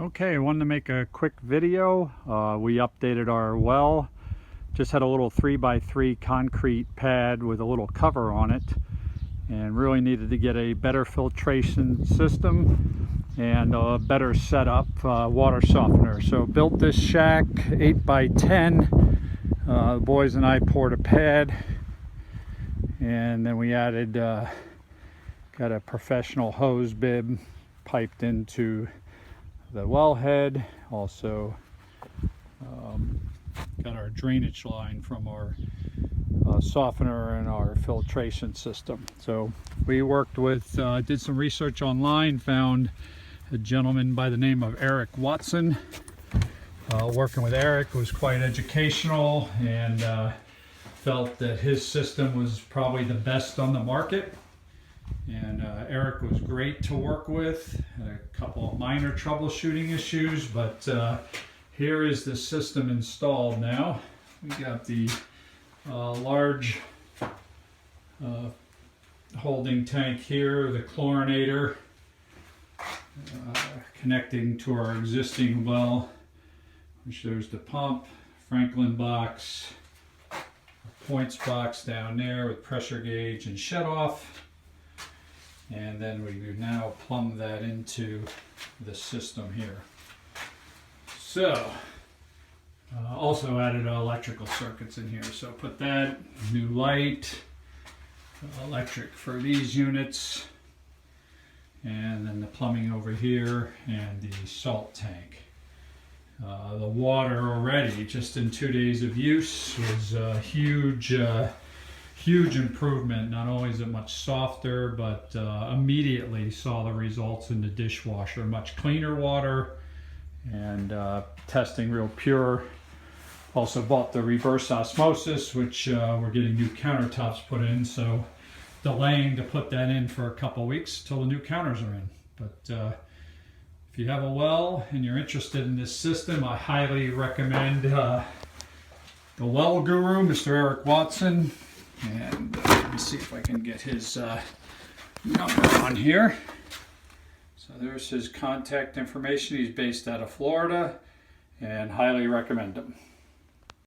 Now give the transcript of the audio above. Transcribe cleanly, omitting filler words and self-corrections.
Okay, I wanted to make a quick video. We updated our well. Just had a little 3x3 concrete pad with a little cover on it, and really needed to get a better filtration system and a better setup water softener. So built this shack 8x10. The boys and I poured a pad, and then we added got a professional hose bib piped into the wellhead. Also got our drainage line from our softener and our filtration system. So we worked with, did some research online, found a gentleman by the name of Eric Watson. Working with Eric was quite educational, and felt that his system was probably the best on the market. And Eric was great to work with. Had a couple of minor troubleshooting issues, but here is the system installed now. We got the large holding tank here, the chlorinator connecting to our existing well, which there's the pump, Franklin box, points box down there with pressure gauge and shut off. And then we now plumb that into the system here. So, also added electrical circuits in here. So put that, new light, electric for these units, and then the plumbing over here, and the salt tank. The water already, just in 2 days of use, was a huge improvement. Not only is it much softer, but immediately saw the results in the dishwasher. Much cleaner water, and testing real pure. Also bought the reverse osmosis, which we're getting new countertops put in, so delaying to put that in for a couple weeks till the new counters are in. But if you have a well and you're interested in this system, I highly recommend the well guru, Mr. Eric Watson. And let me see if I can get his number on here. So there's his contact information. He's based out of Florida, and highly recommend him.